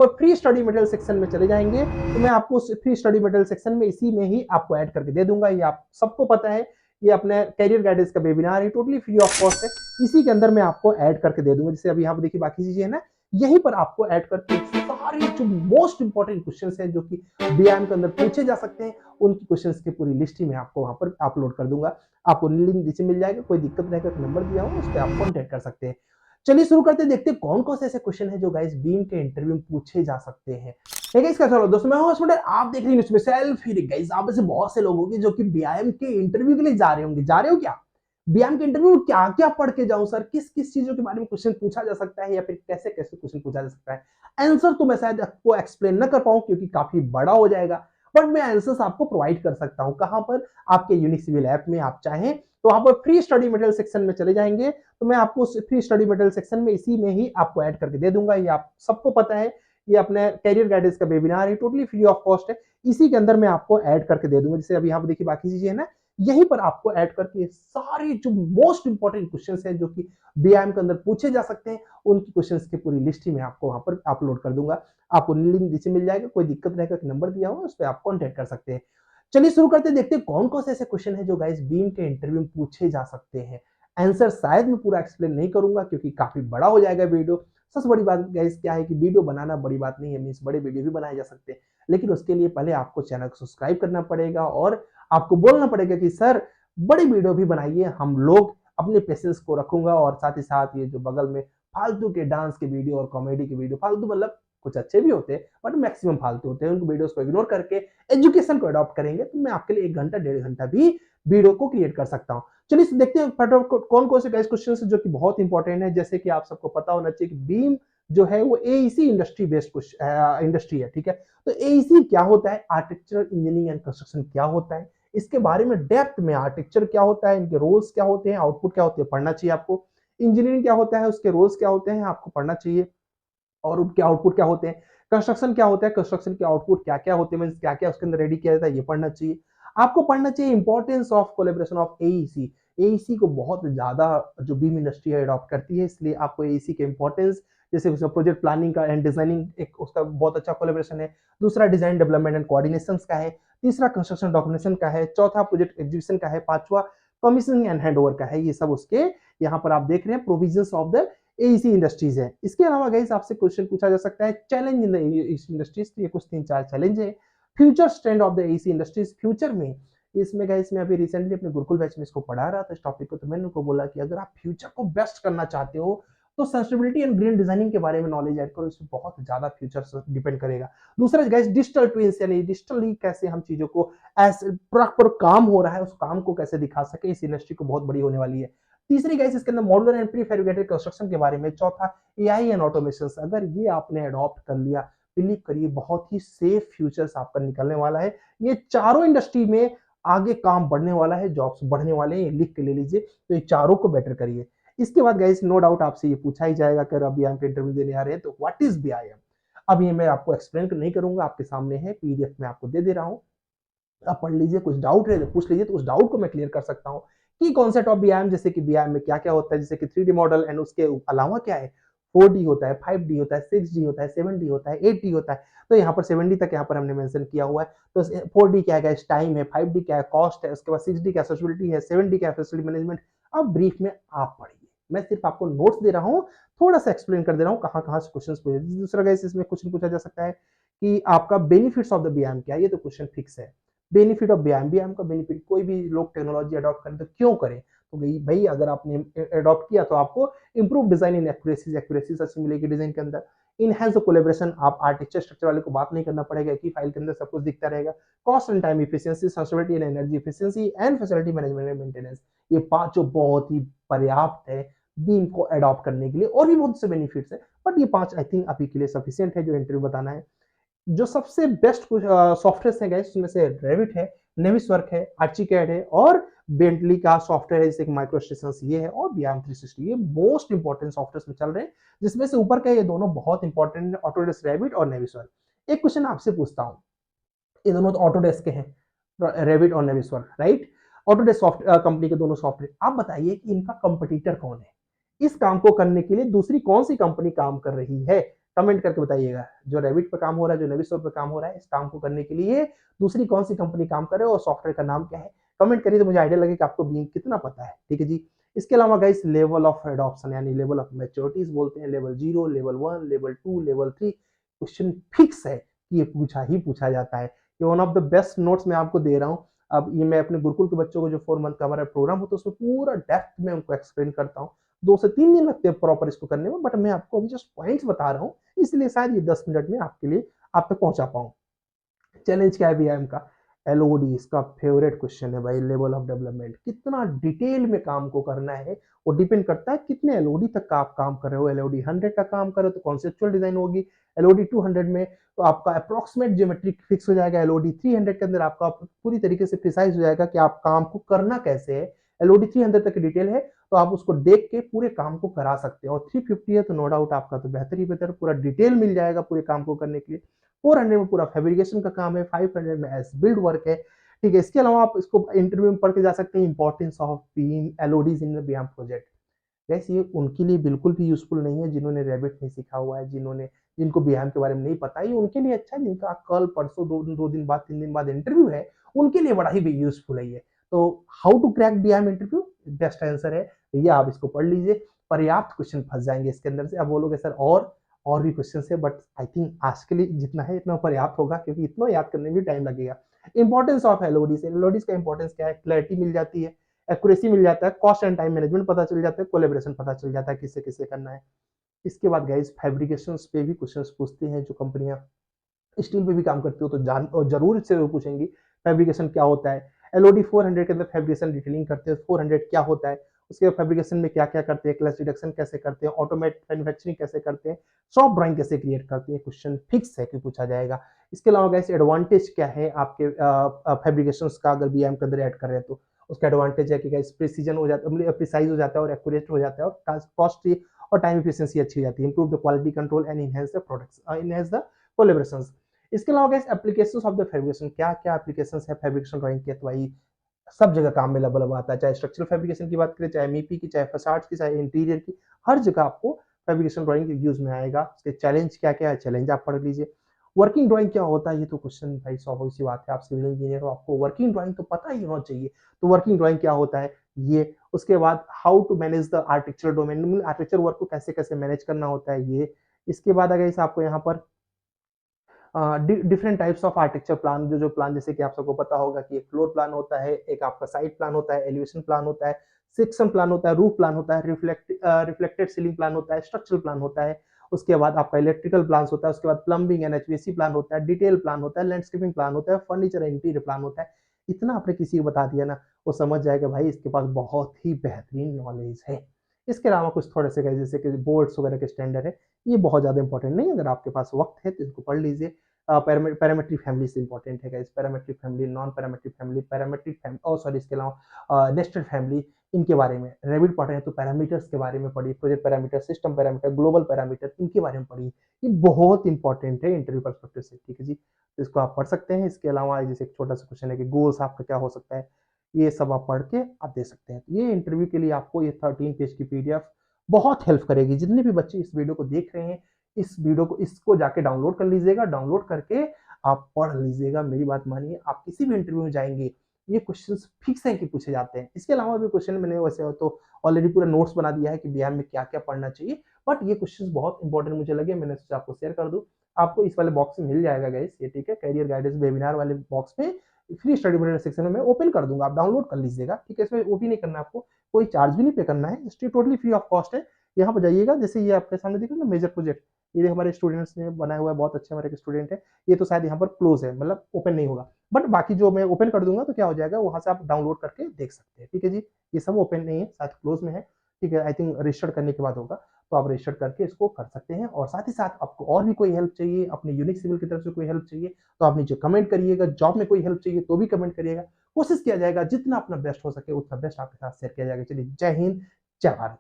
और free study material section में चले जाएंगे तो मैं आपको उस फ्री स्टडी मटेरियल सेक्शन में इसी में ही आपको ऐड करके दे दूंगा। ये आप सबको पता है, ये अपने कैरियर गाइडेंस का वेबिनार है, टोटली फ्री ऑफ कॉस्ट है। इसी के अंदर मैं आपको ऐड करके दे दूंगा। जैसे अभी यहाँ पर देखिए बाकी चीजें है ना, यहीं पर आपको ऐड करके सारे जो मोस्ट इंपॉर्टेंट क्वेश्चंस हैं जो कि बीआईएम के अंदर पूछे जा सकते हैं, उनकी क्वेश्चंस की पूरी लिस्ट ही मैं आपको वहां पर अपलोड कर दूंगा। आपको लिंक नीचे मिल जाएगा, कोई दिक्कत रहेगा तो नंबर दिया हो उस पर आप कॉन्टेक्ट कर सकते हैं। चलिए शुरू करते हैं, देखते हैं कौन कौन से ऐसे क्वेश्चन है जो गाइस बीम के इंटरव्यू में पूछे जा सकते हैं। ठीक है, इसका चलो दोस्तों, मैं हूं हर्ष, आप देख रहे हैं इसमें सेल्फ हीलिंग। गाइस आप में से बहुत से लोग होंगे जो कि बीआईएम के इंटरव्यू के लिए जा रहे होंगे। जा रहे हो क्या? बीआईएम के इंटरव्यू में क्या क्या पढ़ के जाऊं सर, किस किस चीजों के बारे में क्वेश्चन पूछा जा सकता है या फिर कैसे कैसे क्वेश्चन पूछा जा सकता है। आंसर तो मैं शायद आपको एक्सप्लेन न कर पाऊं क्योंकि काफी बड़ा हो जाएगा, बट मैं आंसर्स आपको प्रोवाइड कर सकता हूं। कहां पर? आपके यूनिक सिविल ऐप में। आप चाहें तो वहां पर फ्री स्टडी मटेरियल सेक्शन में चले जाएंगे तो मैं आपको उस फ्री स्टडी मटेरियल सेक्शन में इसी में ही आपको ऐड करके दे दूंगा। ये आप सबको पता है, ये अपने कैरियर गाइडेंस का वेबिनार है, टोटली फ्री ऑफ कॉस्ट है। इसी के अंदर मैं आपको ऐड करके दे दूंगा। जैसे अभी यहाँ पर देखिए बाकी चीजें है ना, यहीं पर आपको ऐड करके सारे जो मोस्ट इंपॉर्टेंट क्वेश्चंस हैं जो कि बीआईएम के अंदर पूछे जा सकते हैं, उनकी क्वेश्चंस की पूरी लिस्ट ही मैं आपको वहां पर अपलोड कर दूंगा। आपको लिंक नीचे मिल जाएगा, कोई दिक्कत रहेगा तो नंबर दिया हुआ उस पर आप कॉन्टेक्ट कर सकते हैं। चलिए शुरू करते हैं, देखते हैं कौन कौन से ऐसे क्वेश्चन है जो गाइस बीम के इंटरव्यू में पूछे जा सकते हैं। आंसर शायद मैं पूरा एक्सप्लेन नहीं करूंगा क्योंकि काफी बड़ा हो जाएगा वीडियो। सबसे बड़ी बात गाइस क्या है कि वीडियो बनाना बड़ी बात नहीं है, मींस बड़े वीडियो भी बनाए जा सकते हैं, लेकिन उसके लिए पहले आपको चैनल को सब्सक्राइब करना पड़ेगा और आपको बोलना पड़ेगा कि सर बड़ी वीडियो भी बनाइए, हम लोग अपने पेशेंस को रखूंगा। और साथ ही साथ ये जो बगल में फालतू के डांस के वीडियो और कॉमेडी के वीडियो, फालतू मतलब कुछ अच्छे भी होते हैं बट मैक्सिमम फालतू होते हैं, उन वीडियोस को इग्नोर करके एजुकेशन को अडॉप्ट करेंगे तो मैं आपके लिए 1 घंटा 1.5 घंटा भी वीडियो को क्रिएट कर सकता हूं। चलिए देखते हैं फटाफट कौन कौन से क्वेश्चन है जो कि बहुत इंपॉर्टेंट है। जैसे कि आप सबको पता होना चाहिए कि बीम जो है वो एईसी इंडस्ट्री बेस्ड इंडस्ट्री है। ठीक है, तो एईसी क्या होता है, आर्किटेक्चरल इंजीनियरिंग एंड कंस्ट्रक्शन क्या होता है, इसके बारे में डेप्थ में आर्किटेक्चर क्या होता है, इनके रोल्स क्या होते हैं, आउटपुट क्या होते हैं, पढ़ना चाहिए आपको। इंजीनियरिंग क्या होता है, उसके रोल्स क्या होते हैं, आपको पढ़ना चाहिए और उनके आउटपुट क्या होते हैं। कंस्ट्रक्शन क्या होता है, कंस्ट्रक्शन के आउटपुट क्या क्या होते हैं, क्या क्या उसके अंदर रेडी किया जाता है, ये पढ़ना चाहिए आपको। पढ़ना चाहिए importance of collaboration of AEC. AEC को बहुत ज्यादा जो बीम इंडस्ट्री है अडॉप्ट करती है, इसलिए आपको एईसी के इंपॉर्टेंस, जैसे उसका प्रोजेक्ट प्लानिंग का एंड डिजाइनिंग एक उसका बहुत अच्छा कोलैबोरेशन है। दूसरा डिजाइन डेवलपमेंट एंड कोऑर्डिनेशन का है। तीसरा कंस्ट्रक्शन डॉक्यूमेंटेशन का है। चौथा प्रोजेक्ट एग्जीक्यूशन का है। पांचवा कमीशनिंग एंड हैंडओवर का है। ये सब उसके यहाँ पर आप देख रहे हैं provisions of the AEC industries है। इसके अलावा गाइस आपसे क्वेश्चन पूछा जा सकता है challenge in the AEC industries, तो ये कुछ 3-4 चैलेंज है। Future trend of the AEC industries future में, इसमें गाइस मैं अभी रिसेंटली अपने गुरुकुल बैच में इसको पढ़ा रहा था इस टॉपिक को, तो मैंने उनको बोला कि अगर आप फ्यूचर को बेस्ट करना चाहते हो तो सस्टेनेबिलिटी एंड ग्रीन डिजाइनिंग के बारे में नॉलेज ऐड करो, इसमें बहुत ज्यादा फ्यूचर डिपेंड करेगा। दूसरा गाइस डिजिटल ट्विंस, यानी डिजिटली कैसे हम चीजों को ऐसे प्रॉपर काम हो रहा है उस काम को कैसे दिखा सके, इस इंडस्ट्री को बहुत बड़ी होने वाली है। तीसरी गाइस इसके अंदर मॉड्यूलर एंड प्रीफैब्रिकेटेड कंस्ट्रक्शन के बारे में। चौथा एआई एंड ऑटोमेशन, अगर ये आपने अडॉप्ट कर लिया, बिलीव करिए बहुत ही सेफ फ्यूचर्स आपका निकलने वाला है। ये चारों इंडस्ट्री में आगे काम बढ़ने वाला है, जॉब्स बढ़ने वाले हैं, लिख के ले लीजिए। तो ये चारों को बेटर करिए। इसके बाद गाइस नो डाउट आपसे ये पूछा ही जाएगा कि अभी आप इंटरव्यू देने आ रहे हैं तो व्हाट इज बीआईएम। अब ये मैं आपको एक्सप्लेन नहीं करूंगा, आपके सामने है, पीडीएफ में आपको दे रहा हूं, आप पढ़ लीजिए। कुछ डाउट है तो पूछ लीजिए, तो उस डाउट को मैं क्लियर कर सकता हूँ कि कॉन्सेप्ट ऑफ बीआईएम, जैसे कि बीआईएम में क्या क्या होता है, जैसे कि 3D मॉडल एंड उसके अलावा क्या है, 4D होता है, 5D होता है, 6D होता है, 7D होता है, 8D होता है। तो यहाँ पर 7D तक यहाँ पर हमने मेंशन किया हुआ है। तो 4D क्या है, टाइम है, 5D क्या है, कॉस्ट है, उसके बाद 6D क्या सस्टेनेबिलिटी है, 7D क्या फैसिलिटी मैनेजमेंट। अब ब्रीफ में आप पढ़िए, मैं सिर्फ आपको नोट्स दे रहा हूँ, थोड़ा सा एक्सप्लेन कर दे रहा हूँ कहाँ कहाँ से क्वेश्चन पूछे। दूसरा गाइस इसमें क्वेश्चन पूछा जा सकता है कि आपका बेनिफिट्स ऑफ द बीआईएम क्या है, ये तो क्वेश्चन फिक्स है। बेनिफिट ऑफ बीआईएम, बीआईएम का बेनिफिट, कोई भी लोग टेक्नोलॉजी अडॉप्ट करें तो क्यों करें, तो भाई अगर आपने अडॉप्ट किया तो आपको इंप्रूव डिजाइन इन एक्यूरेसी, एक्यूरेसी अच्छी मिलेगी डिजाइन के अंदर। इनहैंस कोलेब्रेशन, आप आर्किटेक्चर स्ट्रक्चर वाले को बात नहीं करना पड़ेगा, एक ही फाइल के अंदर सब कुछ दिखता रहेगा। Cost and time efficiency, sustainability and energy efficiency and facility management and maintenance, ये पांचों बहुत ही पर्याप्त है बीम को अडॉप्ट करने के लिए। और भी बहुत से बेनिफिट्स है बट ये 5 आई थिंक अभी के लिए सफिशिएंट है जो इंटरव्यू बताना है। जो सबसे बेस्ट सॉफ्टवेयर है गाइस उसमें से रेविट है, नेविसवर्क है, आर्चिकैड है और बेंटली का सॉफ्टवेयर है जैसे कि माइक्रो स्टेशंस ये है और बीआईएम 360, ये मोस्ट इंपॉर्टेंट सॉफ्टवेयर में चल रहे हैं। जिसमें से ऊपर का ये दोनों बहुत इंपॉर्टेंट है, ऑटोडेस्क रेविट और नेविसवर्क। एक क्वेश्चन आपसे पूछता हूं, ये दोनों तो ऑटोडेस्क के हैं, रेविट और नेविसवर्क, राइट। ऑटोडेस्क सॉफ्ट कंपनी के दोनों सॉफ्टवेयर, आप बताइए कि इनका कंपटीटर कौन है, इस काम को करने के लिए दूसरी कौन सी कंपनी काम कर रही है। कमेंट करके बताइएगा। जो रेविट पे काम हो रहा है, जो नेविस्टोर पे काम हो रहा है, इस काम को करने के लिए दूसरी कौन सी कंपनी काम कर रहे हो और सॉफ्टवेयर का नाम क्या है, कमेंट करिए तो मुझे आइडिया लगे कि आपको बीइंग कितना पता है। ठीक है जी। इसके अलावा गाइस लेवल ऑफ एडॉप्शन यानी लेवल ऑफ मैच्योरिटीज बोलते हैं, level 0, level 1, level 2, level 3, question fix है कि ये पूछा ही पूछा जाता है। ये one of the best notes मैं आपको दे रहा हूँ। अब ये मैं अपने गुरुकुल के बच्चों को जो 4 मंथ का हमारा प्रोग्राम होता है उसमें पूरा डेप्थ में उनको एक्सप्लेन करता हूँ। 2 से 3 दिन लगते हैं प्रॉपर इसको करने में, बट मैं आपको अभी जस्ट पॉइंट्स बता रहा हूँ, इसलिए शायद ये 10 मिनट में आपके लिए आप तक पहुंचा पाऊँ। चैलेंज क्या है बीआईएम का? एलओडी इसका फेवरेट क्वेश्चन है भाई। लेवल ऑफ डेवलपमेंट कितना डिटेल में काम को करना है वो डिपेंड करता है कितने एलओडी तक का आप काम कर रहे हो। एलओडी 100 का काम कर रहे हो तो कॉन्सेप्चुअल डिजाइन होगी। एलओडी 200 में तो आपका अप्रोक्सीमेट ज्योमेट्रिक फिक्स हो जाएगा। एलओडी 300 के अंदर आपका पूरी तरीके से प्रिसाइज हो जाएगा कि आप काम को करना कैसे है। एलओडी 300 तक की डिटेल है तो आप उसको देख के पूरे काम को करा सकते हैं। और 350 है तो नो डाउट आपका तो बेहतर ही बेहतर पूरा डिटेल मिल जाएगा पूरे काम को करने के लिए। 400 में पूरा फैब्रिकेशन का काम है। 500 में एस बिल्ड वर्क है। ठीक है। इसके अलावा आप इसको इंटरव्यू में पढ़ के जा सकते हैं, importance of BIM LODs in BM project. गैस ये उनके लिए बिल्कुल भी यूजफुल नहीं है जिन्होंने रैबिट नहीं सीखा हुआ है, जिनको बीएम के बारे में नहीं पता। ये उनके लिए अच्छा है जिनका कल परसों 2 दिन बाद 3 दिन बाद इंटरव्यू है, उनके लिए बड़ा ही यूजफुल है ये। तो how to crack BM interview best answer है भैया, आप इसको पढ़ लीजिए। पर्याप्त क्वेश्चन फंस जाएंगे इसके अंदर से। अब बोलोगे सर और भी क्वेश्चन है, बट आई थिंक आज के लिए जितना है इतना पर्याप्त होगा क्योंकि इतना याद करने में टाइम लगेगा। इंपॉर्टेंस ऑफ एलओडीज, एलओडीज का इंपॉर्टेंस क्या है? क्लैरिटी मिल जाती है, एक्यूरेसी मिल जाता है, कॉस्ट एंड टाइम मैनेजमेंट पता चल जाता है, कोलेबोरेशन पता चल जाता है किससे किससे करना है। इसके बाद गाइस फैब्रिकेशन पे भी क्वेश्चंस पूछते हैं। जो कंपनियां स्टील पे भी काम करती हो तो जान और जरूर से पूछेंगी फैब्रिकेशन क्या होता है। एलओडी 400 के अंदर फैब्रिकेशन डिटेलिंग करते हैं। 400 क्या होता है, उसके बाद फैब्रिकेशन में क्या क्या करते हैं, क्लास रिडक्शन कैसे करते हैं, ऑटोमेट मैन्युफैक्चरिंग कैसे करते हैं, सॉफ्ट ड्राइंग कैसे क्रिएट करते हैं। क्वेश्चन फिक्स है कि पूछा जाएगा। इसके अलावा गाइस एडवांटेज क्या है आपके फैब्रिकेशन का अगर बीएम के अंदर ऐड कर रहे हैं तो उसका एडवांटेज है कि गाइस प्रिसीजन हो जाता है, प्रिसाइज हो जाता है और एक्यूरेट हो जाता है और कॉस्ट और टाइम एफिशिएंसी अच्छी हो जाती है। Improve the quality control and enhance the products, enhance the collaborations. इसके अलावा guys applications of the fabrication, क्या क्या एप्लीकेशंस है फैब्रिकेशन ड्राइंग के, तो भाई सब जगह काम में अवेलेबल आता है। चाहे स्ट्रक्चरल फैब्रिकेशन की बात करें, चाहे एमईपी की, चाहे फसाड्स की, चाहे इंटीरियर की, हर जगह आपको फैब्रिकेशन ड्राइंग यूज में आएगा। उसके चैलेंज क्या क्या है, चैलेंज आप पढ़ लीजिए। वर्किंग ड्राइंग क्या होता है, ये तो क्वेश्चन भाई स्वाभाविक सी बात है, आप सिविल इंजीनियर हो आपको वर्किंग ड्राइंग तो पता ही होना चाहिए। तो वर्किंग ड्राइंग क्या होता है ये। उसके बाद how to manage the architecture domain, architecture work को कैसे कैसे मैनेज करना होता है ये। इसके बाद अगर आपको यहाँ पर different types of architecture plan, जो प्लान जैसे कि आप सबको पता होगा कि एक फ्लोर प्लान होता है, एक आपका साइड प्लान होता है, एलिवेशन प्लान होता है, सेक्शन प्लान होता है, रूफ प्लान होता है, रिफ्लेक्टेड सीलिंग प्लान होता है, स्ट्रक्चरल प्लान होता है। उसके बाद आपका इलेक्ट्रिकल प्लान होता है, उसके बाद प्लम्बिंग एंड एचवीएसी प्लान होता है, डिटेल प्लान होता है, लैंडस्केपिंग प्लान होता है, फर्नीचर एंड इंटीरियर प्लान होता है। इतना आपने किसी को बता दिया ना, वो समझ जाएगा भाई इसके पास बहुत ही बेहतरीन नॉलेज है। इसके अलावा कुछ थोड़े से जैसे कि बोर्ड्स वगैरह के स्टैंडर्ड है, ये बहुत ज्यादा इंपॉर्टेंट नहीं, अगर आपके पास वक्त है तो इसको पढ़ लीजिए। पैरामेट्रिक फैमिली से इंपॉर्टेंट है guys, parametric family, non parametric family, parametric family और सॉरी इसके अलावा नेस्टेड फैमिली, इनके बारे में रेविट पढ़ रहे हैं तो पैरामीटर्स के बारे में पढ़िए, project parameter, system parameter, global parameter, इनके बारे में पढ़िए। ये बहुत इंपॉर्टेंट है इंटरव्यू परस्पेक्टिव से। ठीक है जी, तो इसको आप पढ़ सकते हैं। इसके अलावा जैसे एक छोटा सा क्वेश्चन है कि गोल्स आपका क्या हो सकता है, ये सब आप पढ़ के आप दे सकते हैं। ये इंटरव्यू के लिए आपको ये 13 पेज की पीडीएफ बहुत हेल्प करेगी। जितने भी बच्चे इस वीडियो को देख रहे हैं, इस वीडियो को इसको जाके डाउनलोड कर लीजिएगा, डाउनलोड करके आप पढ़ लीजिएगा। मेरी बात मानिए, आप किसी भी इंटरव्यू में जाएंगे ये क्वेश्चंस फिक्स है कि पूछे जाते हैं। इसके अलावा भी क्वेश्चन मैंने वैसे तो ऑलरेडी पूरा नोट्स बना दिया है कि बीआईएम में क्या क्या पढ़ना चाहिए, बट ये क्वेश्चंस बहुत इंपॉर्टेंट मुझे लगे, मैंने सोचा आपको शेयर कर दूं। आपको इस वाले बॉक्स में मिल जाएगा गाइस ये, ठीक है, करियर गाइडेंस वेबिनार वाले बॉक्स में फ्री स्टडी मटेरियल सेक्शन में मैं ओपन कर दूंगा, आप डाउनलोड कर लीजिएगा। ठीक है, इसमें वो भी नहीं करना आपको, कोई चार्ज भी नहीं पे करना है, just totally free of cost है। यहाँ पर जाइएगा, जैसे ये आपके सामने दिख रहा है ना मेजर प्रोजेक्ट, ये हमारे स्टूडेंट्स ने बनाया हुआ है, बहुत अच्छे हमारे स्टूडेंट है। ये तो शायद यहाँ पर क्लोज है, मतलब ओपन नहीं होगा, बट बाकी जो मैं ओपन कर दूंगा तो क्या हो जाएगा, वहां से आप डाउनलोड करके देख सकते हैं। ठीक है जी, ये सब ओपन नहीं है, शायद क्लोज में है। ठीक है, आई थिंक रजिस्टर्ड करने के बाद होगा, तो आप रजिस्टर करके इसको कर सकते हैं। और साथ ही साथ आपको और भी कोई हेल्प चाहिए, अपने यूनिक सिविल की तरफ से कोई हेल्प चाहिए तो आप नीचे कमेंट करिएगा। जॉब में कोई हेल्प चाहिए तो भी कमेंट करिएगा, कोशिश किया जाएगा जितना अपना बेस्ट हो सके उतना बेस्ट आपके साथ शेयर किया जाएगा। चलिए, जय हिंद, जय भारत।